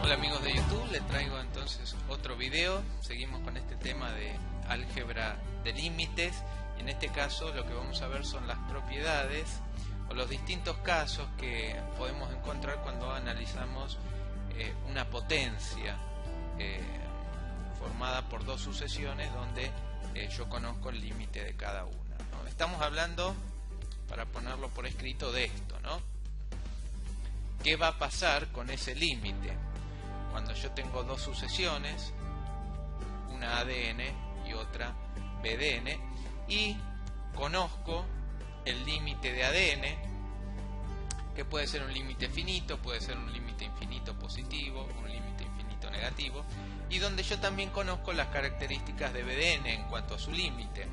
Hola amigos de YouTube, les traigo entonces otro video. Seguimos con este tema de álgebra de límites. En este caso lo que vamos a ver son las propiedades o los distintos casos que podemos encontrar cuando analizamos una potencia formada por dos sucesiones donde yo conozco el límite de cada una, ¿no? Estamos hablando, para ponerlo por escrito, de esto, ¿no? ¿Qué va a pasar con ese límite? Cuando yo tengo dos sucesiones, una ADN y otra BDN, y conozco el límite de ADN, que puede ser un límite finito, puede ser un límite infinito positivo, un límite infinito negativo, y donde yo también conozco las características de BDN en cuanto a su límite.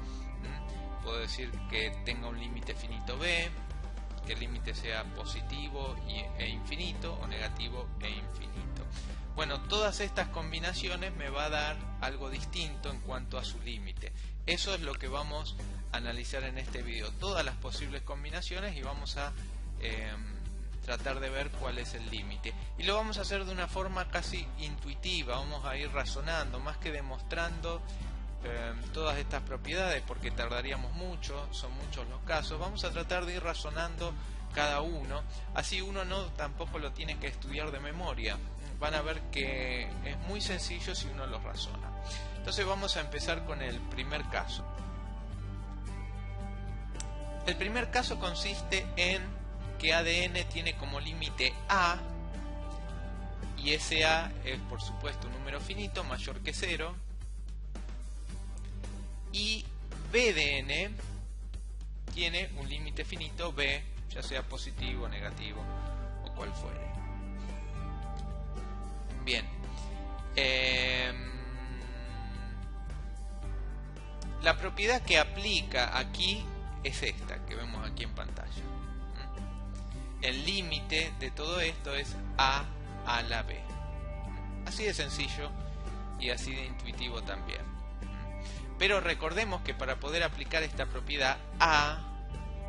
Puedo decir que tenga un límite finito B, que el límite sea positivo e infinito o negativo e infinito. Bueno, todas estas combinaciones me va a dar algo distinto en cuanto a su límite. Eso es lo que vamos a analizar en este video, todas las posibles combinaciones, y vamos a tratar de ver cuál es el límite. Y lo vamos a hacer de una forma casi intuitiva, vamos a ir razonando, más que demostrando todas estas propiedades, porque tardaríamos mucho, son muchos los casos. Vamos a tratar de ir razonando cada uno, así uno no tampoco lo tiene que estudiar de memoria. Van a ver que es muy sencillo si uno lo razona. Entonces vamos a empezar con el primer caso. El primer caso consiste en que ADN tiene como límite A, y ese A es por supuesto un número finito mayor que 0, y BDN tiene un límite finito B, ya sea positivo, negativo o cual fuere. Bien, la propiedad que aplica aquí es esta que vemos aquí en pantalla. El límite de todo esto es A a la B. Así de sencillo y así de intuitivo también. Pero recordemos que para poder aplicar esta propiedad, A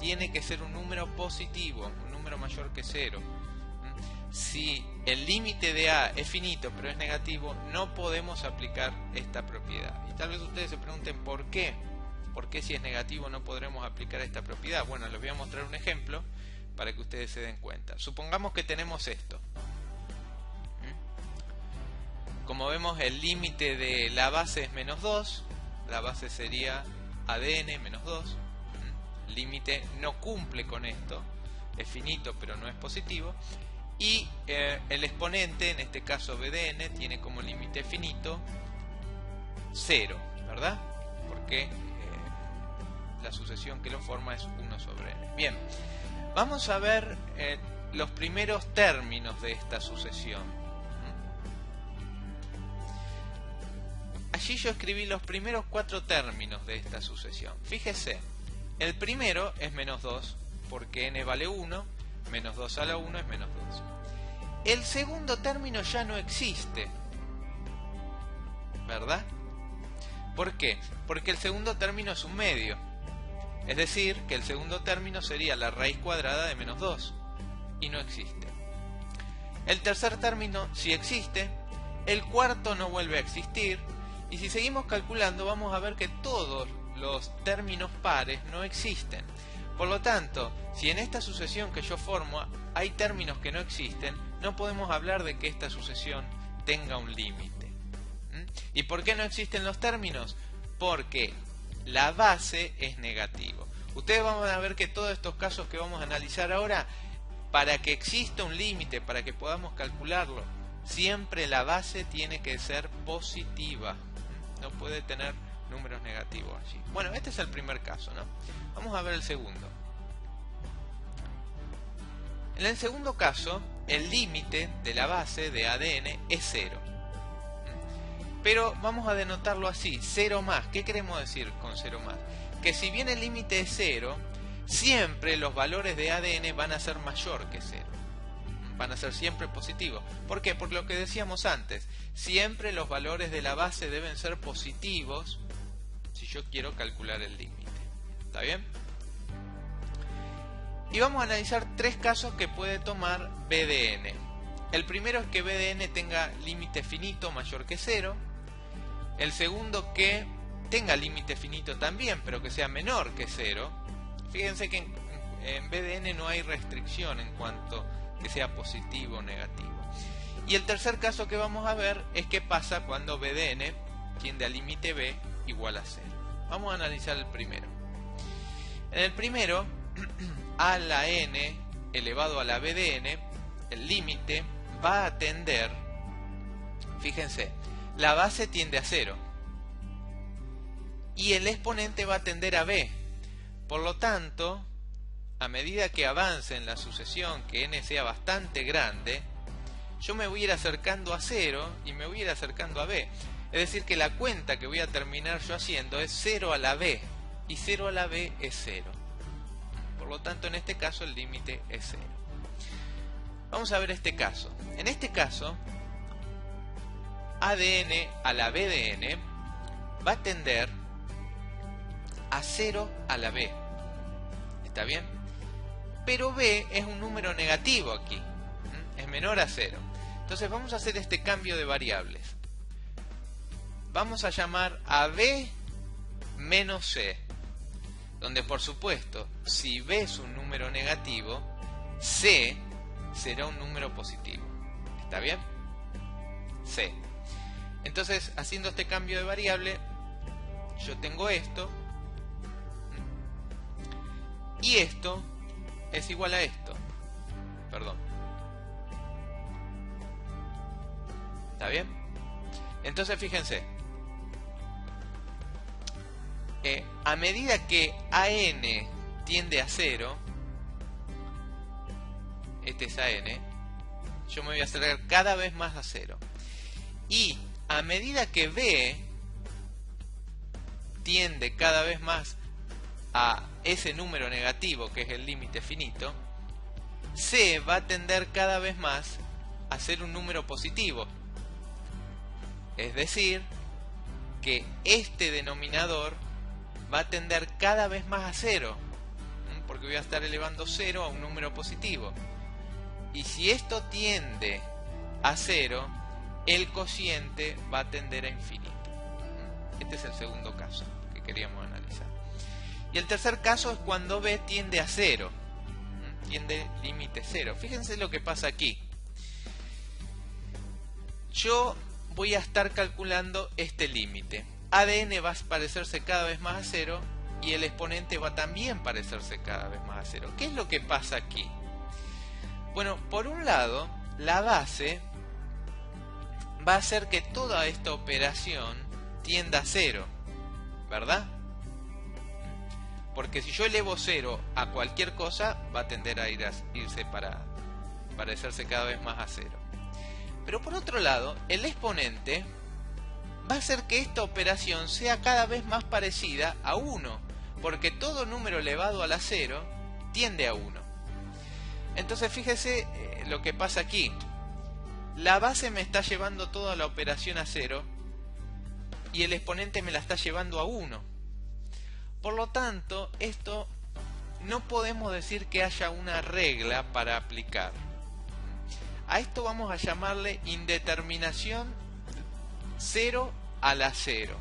tiene que ser un número positivo, un número mayor que 0. Si el límite de A es finito pero es negativo, no podemos aplicar esta propiedad. Y tal vez ustedes se pregunten ¿por qué? ¿Por qué si es negativo no podremos aplicar esta propiedad? Bueno, les voy a mostrar un ejemplo para que ustedes se den cuenta. Supongamos que tenemos esto. Como vemos, el límite de la base es menos 2. La base sería ADN menos 2. El límite no cumple con esto. Es finito pero no es positivo. Y el exponente, en este caso BDN, tiene como límite finito 0, ¿verdad? Porque la sucesión que lo forma es 1 sobre n. Bien, vamos a ver los primeros términos de esta sucesión. Allí yo escribí los primeros 4 términos de esta sucesión. Fíjese, el primero es menos 2, porque n vale 1, menos 2 a la 1 es menos 2. El segundo término ya no existe, ¿verdad? ¿Por qué? Porque el segundo término es un medio. Es decir, que el segundo término sería la raíz cuadrada de menos 2, y no existe. El tercer término sí existe, el cuarto no vuelve a existir, y si seguimos calculando vamos a ver que todos los términos pares no existen. Por lo tanto, si en esta sucesión que yo formo hay términos que no existen, no podemos hablar de que esta sucesión tenga un límite. ¿Y por qué no existen los términos? Porque la base es negativo. Ustedes van a ver que todos estos casos que vamos a analizar ahora, para que exista un límite, para que podamos calcularlo, siempre la base tiene que ser positiva. No puede tener números negativos allí. Bueno, este es el primer caso, ¿no? Vamos a ver el segundo. En el segundo caso, el límite de la base de ADN es 0. Pero vamos a denotarlo así, 0 más. ¿Qué queremos decir con 0 más? Que si bien el límite es 0, siempre los valores de ADN van a ser mayor que 0. Van a ser siempre positivos. ¿Por qué? Por lo que decíamos antes. Siempre los valores de la base deben ser positivos si yo quiero calcular el límite. ¿Está bien? Y vamos a analizar 3 casos que puede tomar BDN. El primero es que BDN tenga límite finito mayor que 0. El segundo que tenga límite finito también, pero que sea menor que 0. Fíjense que en BDN no hay restricción en cuanto que sea positivo o negativo. Y el tercer caso que vamos a ver es qué pasa cuando BDN tiende a límite B igual a 0. Vamos a analizar el primero. En el primero, a la n elevado a la BDN, el límite va a tender, fíjense, la base tiende a 0 y el exponente va a tender a B. Por lo tanto, a medida que avance en la sucesión, que n sea bastante grande, yo me voy a ir acercando a 0 y me voy a ir acercando a B. Es decir, que la cuenta que voy a terminar yo haciendo es 0 a la B, y 0 a la B es 0. Por lo tanto, en este caso el límite es 0. Vamos a ver este caso. En este caso, ADN a la BDN va a tender a 0 a la B. ¿Está bien? Pero B es un número negativo aquí. Es menor a 0. Entonces vamos a hacer este cambio de variables. Vamos a llamar a B menos C. Donde por supuesto, si B es un número negativo, C será un número positivo. ¿Está bien? C. Entonces, haciendo este cambio de variable, yo tengo esto. Y esto es igual a esto. Perdón. ¿Está bien? Entonces, fíjense. A medida que AN tiende a 0, este es AN, yo me voy a acercar cada vez más a 0. Y a medida que B tiende cada vez más a ese número negativo, que es el límite finito, C va a tender cada vez más a ser un número positivo. Es decir, que este denominador va a tender cada vez más a 0, porque voy a estar elevando 0 a un número positivo. Y si esto tiende a 0, el cociente va a tender a infinito. Este es el segundo caso que queríamos analizar. Y el tercer caso es cuando B tiende a 0, tiende límite 0. Fíjense lo que pasa aquí. Yo voy a estar calculando este límite. ADN va a parecerse cada vez más a 0 y el exponente va también a parecerse cada vez más a 0. ¿Qué es lo que pasa aquí? Bueno, por un lado, la base va a hacer que toda esta operación tienda a 0, ¿verdad? Porque si yo elevo 0 a cualquier cosa, va a tender a irse para parecerse cada vez más a 0. Pero por otro lado, el exponente va a hacer que esta operación sea cada vez más parecida a 1, porque todo número elevado a la 0 tiende a 1. Entonces fíjese lo que pasa aquí. La base me está llevando toda la operación a 0 y el exponente me la está llevando a 1. Por lo tanto, esto no podemos decir que haya una regla para aplicar. A esto vamos a llamarle indeterminación 0 a la 0.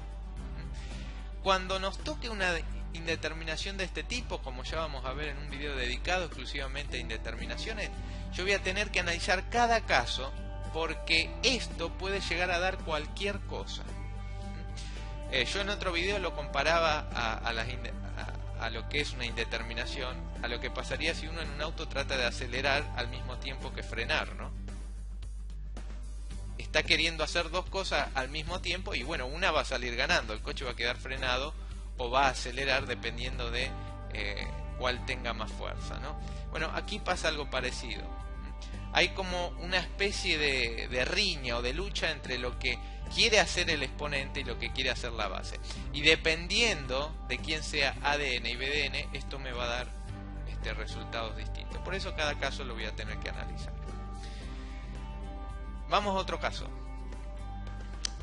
Cuando nos toque una indeterminación de este tipo, como ya vamos a ver en un video dedicado exclusivamente a indeterminaciones, yo voy a tener que analizar cada caso, porque esto puede llegar a dar cualquier cosa. Yo en otro video lo comparaba a lo que es una indeterminación, a lo que pasaría si uno en un auto trata de acelerar al mismo tiempo que frenar, ¿no? Está queriendo hacer dos cosas al mismo tiempo y bueno, una va a salir ganando, el coche va a quedar frenado o va a acelerar dependiendo de cuál tenga más fuerza, ¿no? Bueno, aquí pasa algo parecido. Hay como una especie de riña o de lucha entre lo que quiere hacer el exponente y lo que quiere hacer la base. Y dependiendo de quién sea ADN y BDN, esto me va a dar resultados distintos. Por eso cada caso lo voy a tener que analizar. Vamos a otro caso.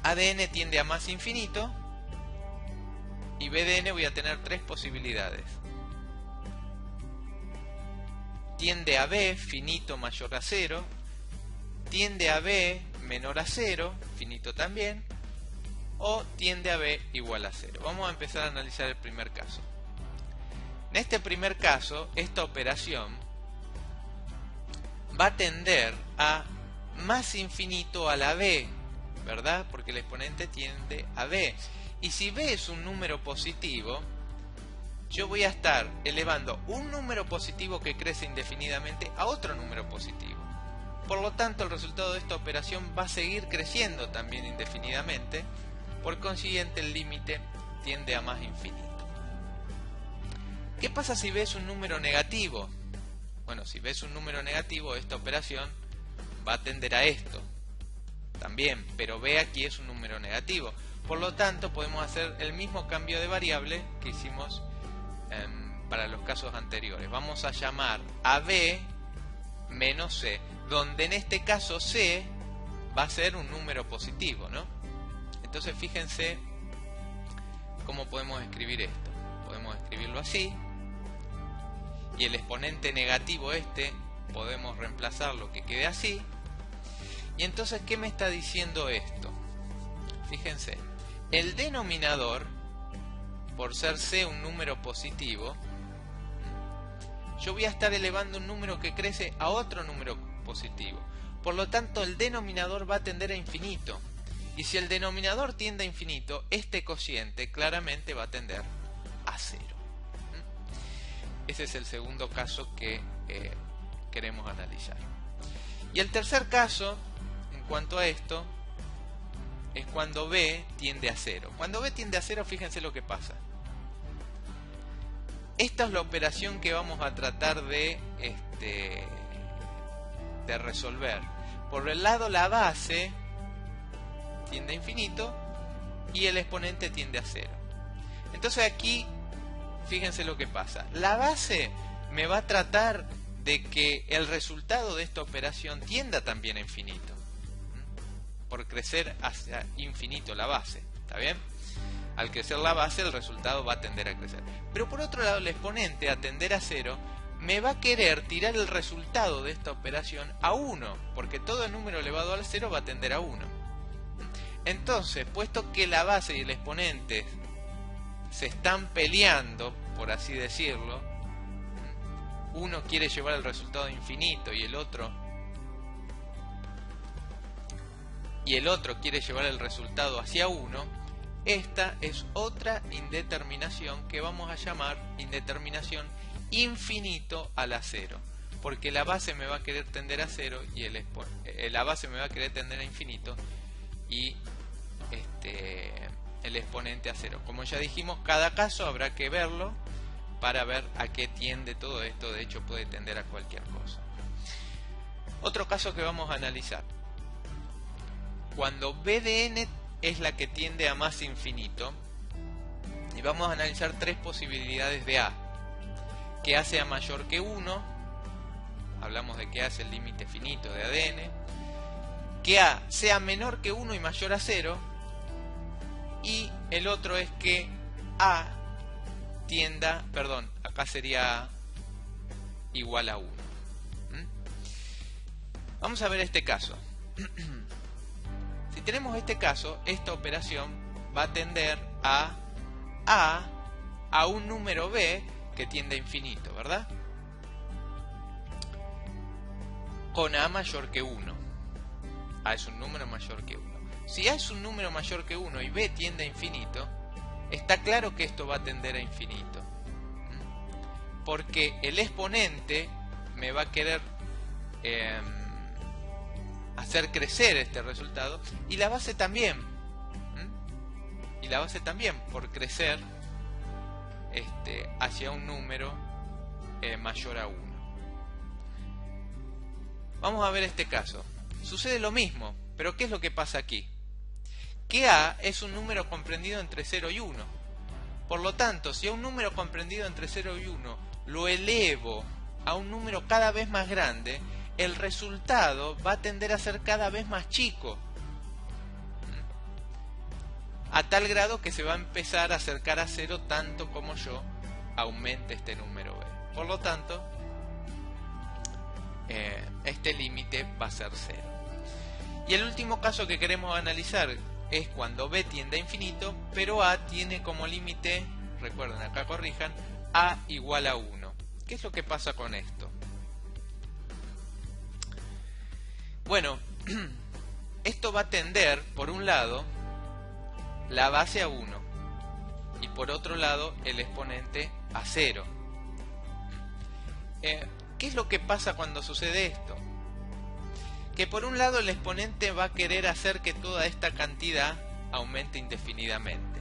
ADN tiende a más infinito y BDN voy a tener tres posibilidades. Tiende a B finito mayor a 0, tiende a b menor a 0, finito también, o tiende a b igual a 0. Vamos a empezar a analizar el primer caso. En este primer caso, esta operación va a tender a más infinito a la b, ¿verdad? Porque el exponente tiende a b. Y si b es un número positivo, yo voy a estar elevando un número positivo que crece indefinidamente a otro número positivo. Por lo tanto, el resultado de esta operación va a seguir creciendo también indefinidamente. Por consiguiente, el límite tiende a más infinito. ¿Qué pasa si b es un número negativo? Bueno, si b es un número negativo, esta operación va a tender a esto también, pero b aquí es un número negativo. Por lo tanto, podemos hacer el mismo cambio de variable que hicimos para los casos anteriores. Vamos a llamar a b menos c, donde en este caso c va a ser un número positivo, ¿no? Entonces fíjense cómo podemos escribir esto. Podemos escribirlo así, y el exponente negativo podemos reemplazarlo que quede así. Y entonces, ¿qué me está diciendo esto? Fíjense, el denominador, por ser c un número positivo, yo voy a estar elevando un número que crece a otro número positivo. Por lo tanto, el denominador va a tender a infinito. Y si el denominador tiende a infinito, este cociente claramente va a tender a 0. Ese es el segundo caso que queremos analizar. Y el tercer caso, en cuanto a esto, es cuando b tiende a 0. Cuando b tiende a 0, fíjense lo que pasa. Esta es la operación que vamos a tratar de resolver. Por el lado, la base tiende a infinito y el exponente tiende a 0. Entonces aquí, fíjense lo que pasa. La base me va a tratar de que el resultado de esta operación tienda también a infinito. Por crecer hacia infinito la base. ¿Está bien? Al crecer la base, el resultado va a tender a crecer. Pero por otro lado, el exponente, a tender a 0, me va a querer tirar el resultado de esta operación a 1. Porque todo número elevado al 0 va a tender a 1. Entonces, puesto que la base y el exponente se están peleando, por así decirlo, uno quiere llevar el resultado a infinito y el otro quiere llevar el resultado hacia 1, esta es otra indeterminación que vamos a llamar indeterminación infinito a la 0, porque la base me va a querer tender a 0 y la base me va a querer tender a infinito y el exponente a 0. Como ya dijimos, cada caso habrá que verlo para ver a qué tiende todo esto. De hecho, puede tender a cualquier cosa. Otro caso que vamos a analizar. Cuando b de n es la que tiende a más infinito, y vamos a analizar tres posibilidades de a. Que a sea mayor que 1, hablamos de que a es el límite finito de a de n. Que a sea menor que 1 y mayor a 0, y el otro es que a tienda, acá sería a igual a 1. Vamos a ver este caso. Si tenemos este caso, esta operación va a tender a un número b que tiende a infinito, ¿verdad? Con a mayor que 1. A es un número mayor que 1. Si a es un número mayor que 1 y b tiende a infinito, está claro que esto va a tender a infinito. Porque el exponente me va a querer hacer crecer este resultado, y la base también. Y la base también, por crecer hacia un número mayor a 1. Vamos a ver este caso. Sucede lo mismo, pero ¿qué es lo que pasa aquí? Que a es un número comprendido entre 0 y 1. Por lo tanto, si a un número comprendido entre 0 y 1 lo elevo a un número cada vez más grande, el resultado va a tender a ser cada vez más chico, a tal grado que se va a empezar a acercar a 0 tanto como yo aumente este número b. Por lo tanto, este límite va a ser 0. Y el último caso que queremos analizar es cuando b tiende a infinito, pero a tiene como límite, recuerden, acá corrijan, a igual a 1. ¿Qué es lo que pasa con esto? Bueno, esto va a tender, por un lado, la base a 1 y por otro lado el exponente a 0. ¿Qué es lo que pasa cuando sucede esto? Que por un lado el exponente va a querer hacer que toda esta cantidad aumente indefinidamente,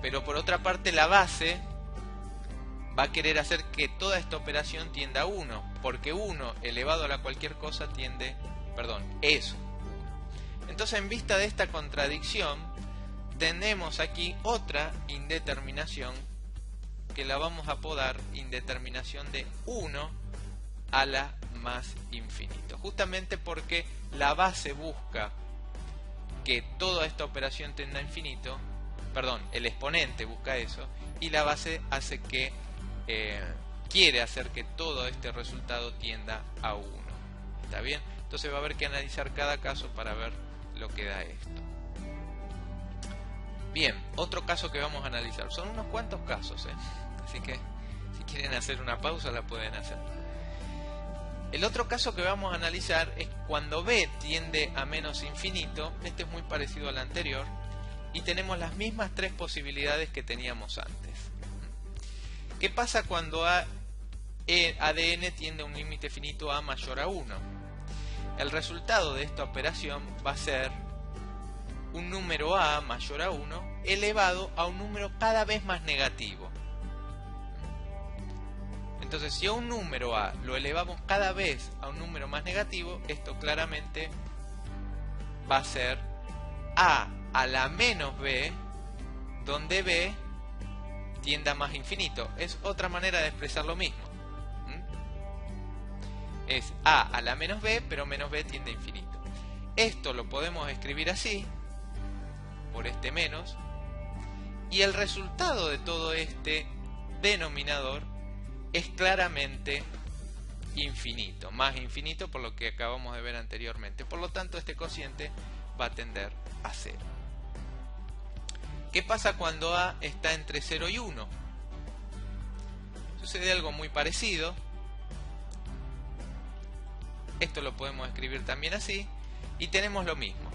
pero por otra parte la base va a querer hacer que toda esta operación tienda a 1, porque 1 elevado a la cualquier cosa es 1. Entonces, en vista de esta contradicción, tenemos aquí otra indeterminación que la vamos a apodar indeterminación de 1 a la más infinito, justamente porque la base busca que toda esta operación tienda a infinito, el exponente busca eso, y la base hace que quiere hacer que todo este resultado tienda a 1. ¿Está bien? Entonces va a haber que analizar cada caso para ver lo que da esto. Bien, otro caso que vamos a analizar. Son unos cuantos casos, así que si quieren hacer una pausa la pueden hacer. El otro caso que vamos a analizar es cuando b tiende a menos infinito. Este es muy parecido al anterior y tenemos las mismas tres posibilidades que teníamos antes. ¿Qué pasa cuando ADN tiende a un límite finito a mayor a 1? El resultado de esta operación va a ser un número a mayor a 1 elevado a un número cada vez más negativo. Entonces, si a un número a lo elevamos cada vez a un número más negativo, esto claramente va a ser a la menos b, donde b tiende a más infinito. Es otra manera de expresar lo mismo. Es a la menos b, pero menos b tiende a infinito. Esto lo podemos escribir así, por este menos, y el resultado de todo este denominador es claramente infinito, más infinito por lo que acabamos de ver anteriormente. Por lo tanto, este cociente va a tender a 0. ¿Qué pasa cuando a está entre 0 y 1? Sucede algo muy parecido. Esto lo podemos escribir también así y tenemos lo mismo.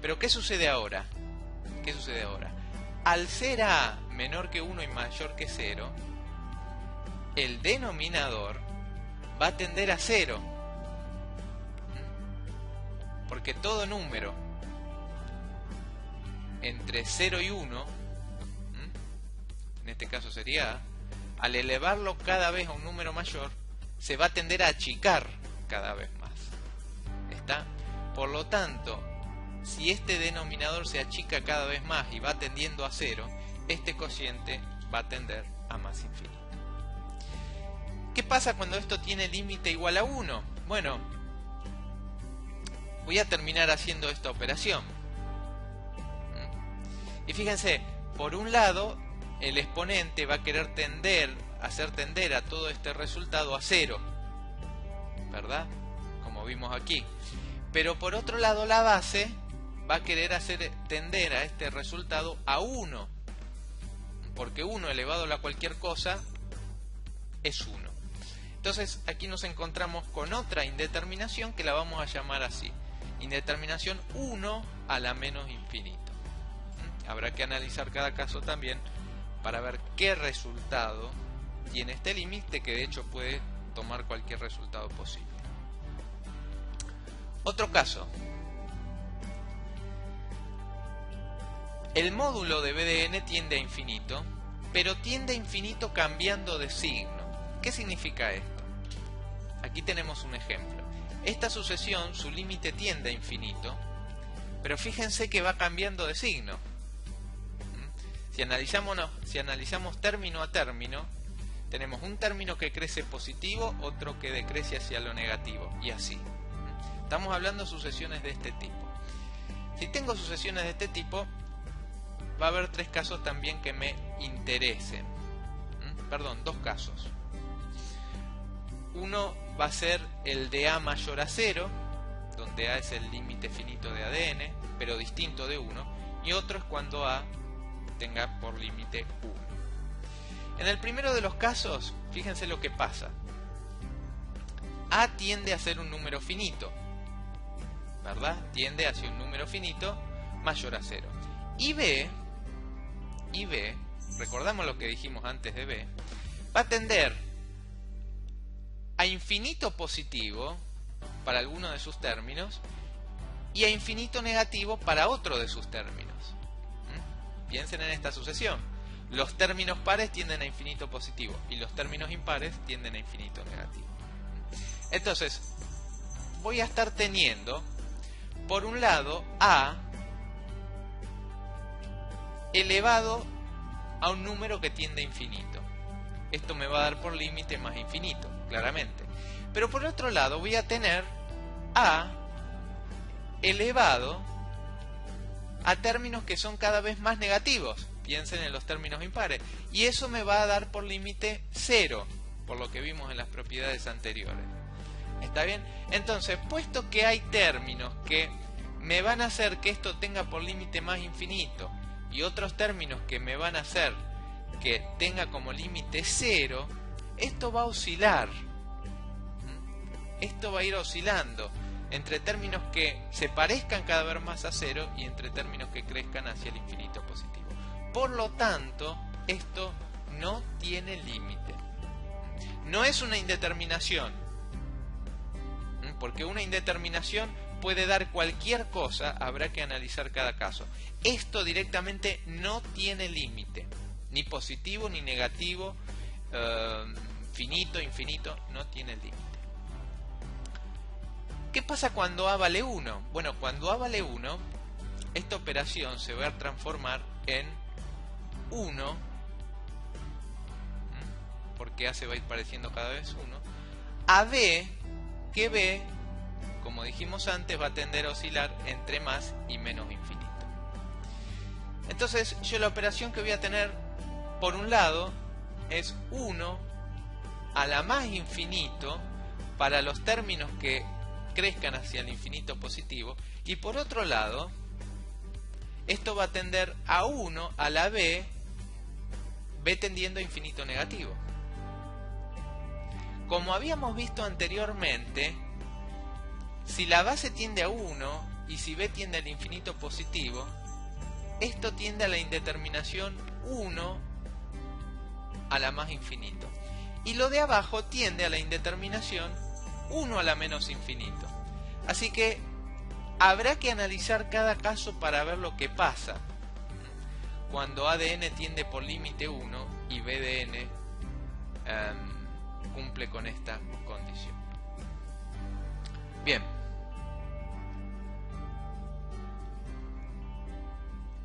Pero ¿qué sucede ahora? ¿Qué sucede ahora? Al ser a menor que 1 y mayor que 0, el denominador va a tender a 0. Porque todo número entre 0 y 1, en este caso sería a, al elevarlo cada vez a un número mayor, se va a tender a achicar cada vez más. ¿Está? Por lo tanto, si este denominador se achica cada vez más y va tendiendo a 0, este cociente va a tender a más infinito. ¿Qué pasa cuando esto tiene límite igual a 1? Bueno, voy a terminar haciendo esta operación. Y fíjense, por un lado, el exponente va a querer hacer tender a todo este resultado a 0, ¿verdad? Como vimos aquí. Pero por otro lado, la base va a querer hacer tender a este resultado a 1, porque 1 elevado a la cualquier cosa es 1. Entonces aquí nos encontramos con otra indeterminación que la vamos a llamar así: indeterminación 1 a la menos infinito. Habrá que analizar cada caso también para ver qué resultado tiene este límite, que de hecho puede tomar cualquier resultado posible. Otro caso. El módulo de BDN tiende a infinito, pero tiende a infinito cambiando de signo. ¿Qué significa esto? Aquí tenemos un ejemplo. Esta sucesión, su límite tiende a infinito, pero fíjense que va cambiando de signo. Si analizamos término a término, tenemos un término que crece positivo, otro que decrece hacia lo negativo, y así. Estamos hablando de sucesiones de este tipo. Si tengo sucesiones de este tipo, va a haber tres casos también que me interesen. Perdón, dos casos. Uno va a ser el de a mayor a 0, donde A es el límite finito de ADN, pero distinto de 1, y otro es cuando A tenga por límite 1. En el primero de los casos, fíjense lo que pasa. A tiende a ser un número finito, ¿verdad? Tiende hacia un número finito mayor a 0. Y B, recordamos lo que dijimos antes de B, va a tender a infinito positivo para alguno de sus términos y a infinito negativo para otro de sus términos. Piensen en esta sucesión. Los términos pares tienden a infinito positivo y los términos impares tienden a infinito negativo. Entonces, voy a estar teniendo, por un lado, A elevado a un número que tiende a infinito. Esto me va a dar por límite más infinito, claramente. Pero por otro lado voy a tener A elevado a términos que son cada vez más negativos. Piensen en los términos impares. Y eso me va a dar por límite 0, por lo que vimos en las propiedades anteriores. ¿Está bien? Entonces, puesto que hay términos que me van a hacer que esto tenga por límite más infinito y otros términos que me van a hacer que tenga como límite 0, esto va a oscilar. Esto va a ir oscilando entre términos que se parezcan cada vez más a 0 y entre términos que crezcan hacia el infinito positivo. Por lo tanto, esto no tiene límite. No es una indeterminación, porque una indeterminación puede dar cualquier cosa, habrá que analizar cada caso. Esto directamente no tiene límite, ni positivo ni negativo, finito, infinito, no tiene límite. ¿Qué pasa cuando A vale 1? Bueno, cuando A vale 1, esta operación se va a transformar en 1, porque A se va a ir pareciendo cada vez 1, a B, que B, como dijimos antes, va a tender a oscilar entre más y menos infinito. Entonces, yo la operación que voy a tener, por un lado, es 1 a la más infinito para los términos que crezcan hacia el infinito positivo, y por otro lado, esto va a tender a 1 a la B, B tendiendo a infinito negativo. Como habíamos visto anteriormente, si la base tiende a 1 y si B tiende al infinito positivo, esto tiende a la indeterminación 1 a la más infinito. Y lo de abajo tiende a la indeterminación 1 a la menos infinito. Así que habrá que analizar cada caso para ver lo que pasa cuando ADN tiende por límite 1 y BDN cumple con esta condición. Bien.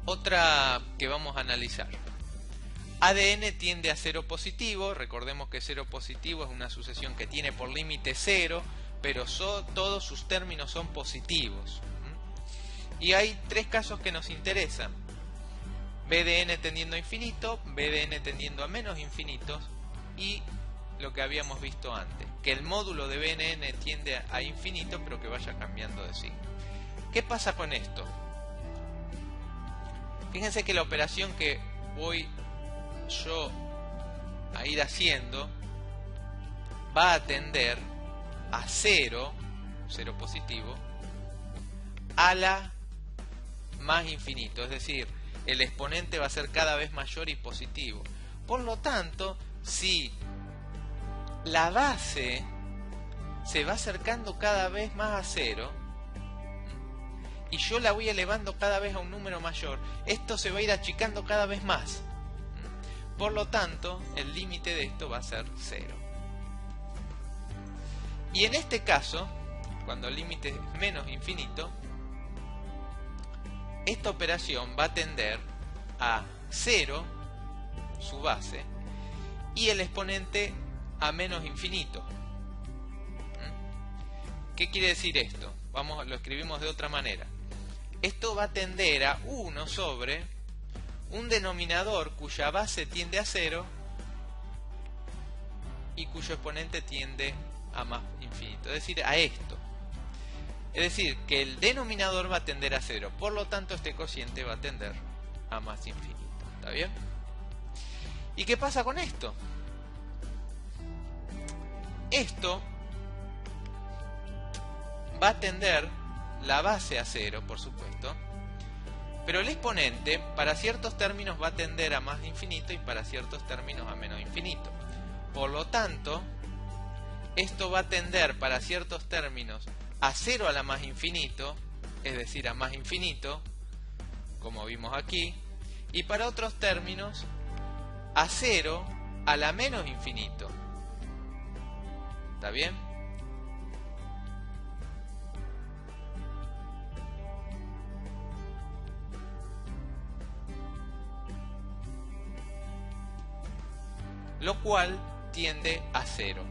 Otra que vamos a analizar. ADN tiende a 0 positivo. Recordemos que 0 positivo es una sucesión que tiene por límite 0, pero todos sus términos son positivos. Y hay tres casos que nos interesan. BDN tendiendo a infinito, BDN tendiendo a menos infinitos y lo que habíamos visto antes, que el módulo de BDN tiende a infinito pero que vaya cambiando de signo. ¿Qué pasa con esto? Fíjense que la operación que voy yo a ir haciendo va a tender a 0 positivo, a la más infinito, es decir, el exponente va a ser cada vez mayor y positivo. Por lo tanto, si la base se va acercando cada vez más a 0 y yo la voy elevando cada vez a un número mayor, esto se va a ir achicando cada vez más. Por lo tanto, el límite de esto va a ser 0. Y en este caso, cuando el límite es menos infinito, esta operación va a tender a 0, su base, y el exponente a menos infinito. ¿Qué quiere decir esto? Lo escribimos de otra manera. Esto va a tender a 1 sobre un denominador cuya base tiende a 0 y cuyo exponente tiende a más infinito, es decir, a esto. Es decir, que el denominador va a tender a 0. Por lo tanto, este cociente va a tender a más infinito. ¿Está bien? ¿Y qué pasa con esto? Esto va a tender la base a 0, por supuesto. Pero el exponente para ciertos términos va a tender a más infinito y para ciertos términos a menos infinito. Por lo tanto, esto va a tender para ciertos términos a 0 a la más infinito, es decir, a más infinito, como vimos aquí, y para otros términos a 0 a la menos infinito. ¿Está bien? Lo cual tiende a 0.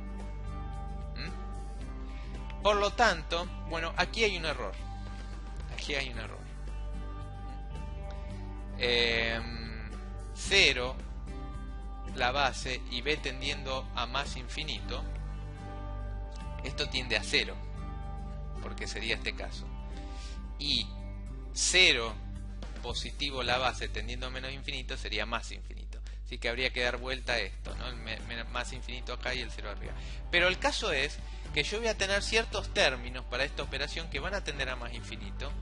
Por lo tanto, bueno, aquí hay un error. Aquí hay un error. 0, la base, y b tendiendo a más infinito. Esto tiende a 0, porque sería este caso. Y 0 positivo la base tendiendo a menos infinito sería más infinito. Así que habría que dar vuelta a esto, ¿no? El más infinito acá y el 0 arriba. Pero el caso es que yo voy a tener ciertos términos para esta operación que van a tender a más infinito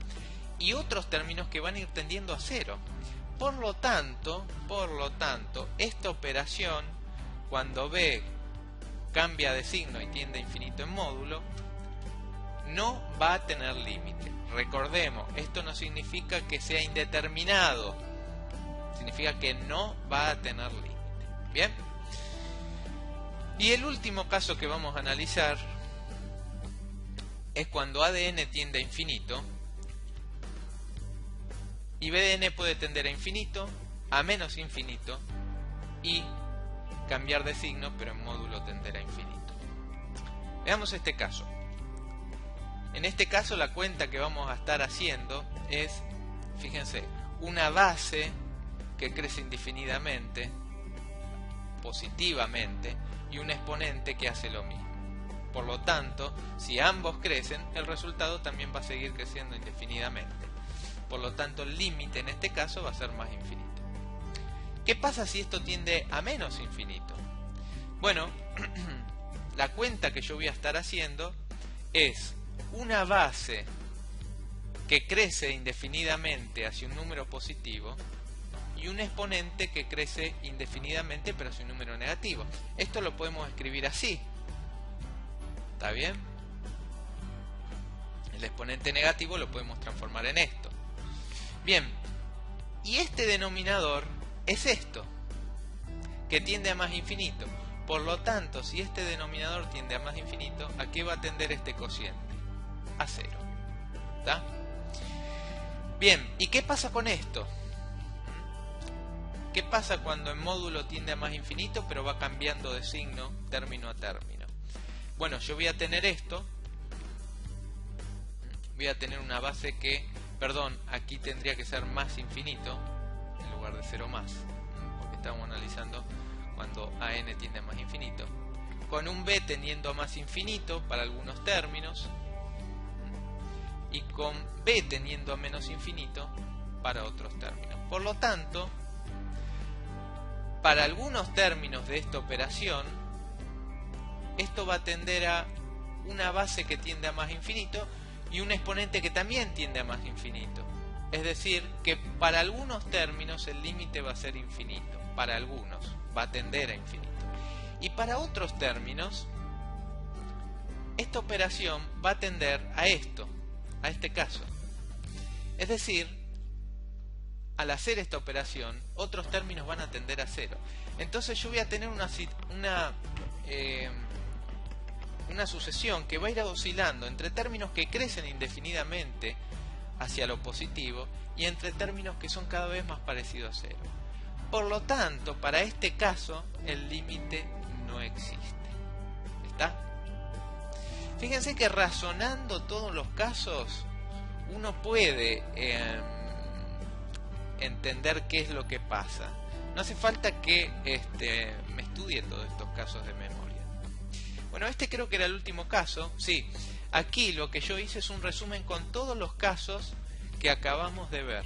y otros términos que van a ir tendiendo a 0. Por lo tanto, esta operación, cuando b cambia de signo y tiende a infinito en módulo, no va a tener límite. Recordemos, esto no significa que sea indeterminado. Significa que no va a tener límite. ¿Bien? Y el último caso que vamos a analizar es cuando ADN tiende a infinito y BDN puede tender a infinito, a menos infinito y cambiar de signo, pero en módulo tender a infinito. Veamos este caso. En este caso la cuenta que vamos a estar haciendo es, fíjense, una base que crece indefinidamente, positivamente, y un exponente que hace lo mismo. Por lo tanto, si ambos crecen, el resultado también va a seguir creciendo indefinidamente. Por lo tanto, el límite en este caso va a ser más infinito. ¿Qué pasa si esto tiende a menos infinito? Bueno, la cuenta que yo voy a estar haciendo es una base que crece indefinidamente hacia un número positivo y un exponente que crece indefinidamente pero hacia un número negativo. Esto lo podemos escribir así. ¿Está bien? El exponente negativo lo podemos transformar en esto. Bien, y este denominador es esto, que tiende a más infinito. Por lo tanto, si este denominador tiende a más infinito, ¿a qué va a tender este cociente? A 0. ¿Está? Bien, ¿y qué pasa con esto? ¿Qué pasa cuando en módulo tiende a más infinito, pero va cambiando de signo término a término? Bueno, yo voy a tener esto. Voy a tener una base que, perdón, aquí tendría que ser más infinito en lugar de 0 más, porque estamos analizando cuando AN tiende a más infinito, con un B tendiendo a más infinito para algunos términos y con B tendiendo a menos infinito para otros términos. Por lo tanto, para algunos términos de esta operación, esto va a tender a una base que tiende a más infinito y un exponente que también tiende a más infinito. Es decir, que para algunos términos el límite va a ser infinito. Para algunos va a tender a infinito. Y para otros términos, esta operación va a tender a esto, a este caso. Es decir, al hacer esta operación, otros términos van a tender a 0. Entonces yo voy a tener una sucesión que va a ir oscilando entre términos que crecen indefinidamente hacia lo positivo y entre términos que son cada vez más parecidos a 0. Por lo tanto, para este caso, el límite no existe. ¿Está? Fíjense que razonando todos los casos, uno puede entender qué es lo que pasa. No hace falta que me estudie todos estos casos de memoria. Bueno, este creo que era el último caso. Sí, Aquí lo que yo hice es un resumen con todos los casos que acabamos de ver.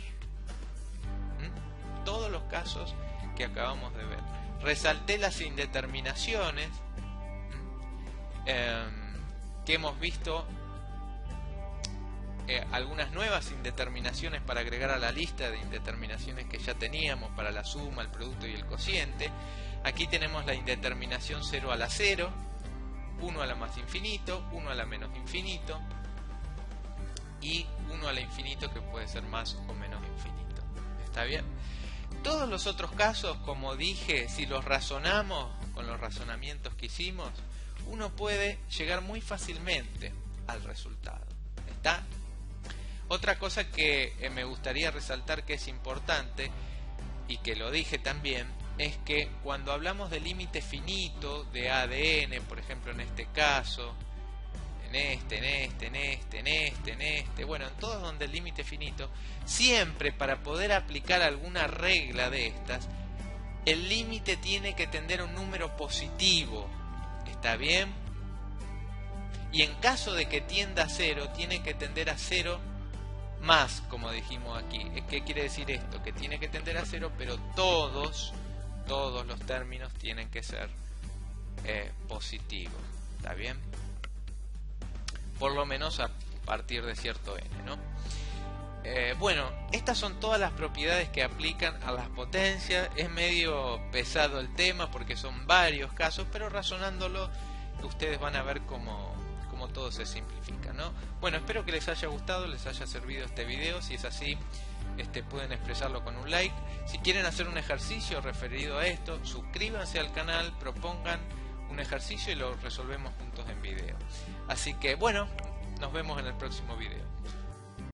Todos los casos que acabamos de ver. Resalté las indeterminaciones que hemos visto, algunas nuevas indeterminaciones para agregar a la lista de indeterminaciones que ya teníamos para la suma, el producto y el cociente. Aquí tenemos la indeterminación 0 a la 0, 1 a la más infinito, 1 a la menos infinito y 1 a la infinito, que puede ser más o menos infinito. ¿Está bien? Todos los otros casos, como dije, si los razonamos con los razonamientos que hicimos, uno puede llegar muy fácilmente al resultado. ¿Está? Otra cosa que me gustaría resaltar, que es importante y que lo dije también, es que cuando hablamos de límite finito de A de n, por ejemplo en este caso, en este, bueno, en todos donde el límite finito, siempre para poder aplicar alguna regla de estas, el límite tiene que tender a un número positivo. ¿Está bien? Y en caso de que tienda a 0, tiene que tender a 0 más, como dijimos aquí. ¿Qué quiere decir esto? Que tiene que tender a 0, pero todos los términos tienen que ser positivos. ¿Está bien? Por lo menos a partir de cierto n, ¿no? Bueno, estas son todas las propiedades que aplican a las potencias. Es medio pesado el tema porque son varios casos, pero razonándolo ustedes van a ver cómo todo se simplifica, ¿no? Bueno, espero que les haya gustado, les haya servido este video. Si es así, pueden expresarlo con un like. Si quieren hacer un ejercicio referido a esto, suscríbanse al canal, propongan un ejercicio y lo resolvemos juntos en video. Así que bueno, nos vemos en el próximo video.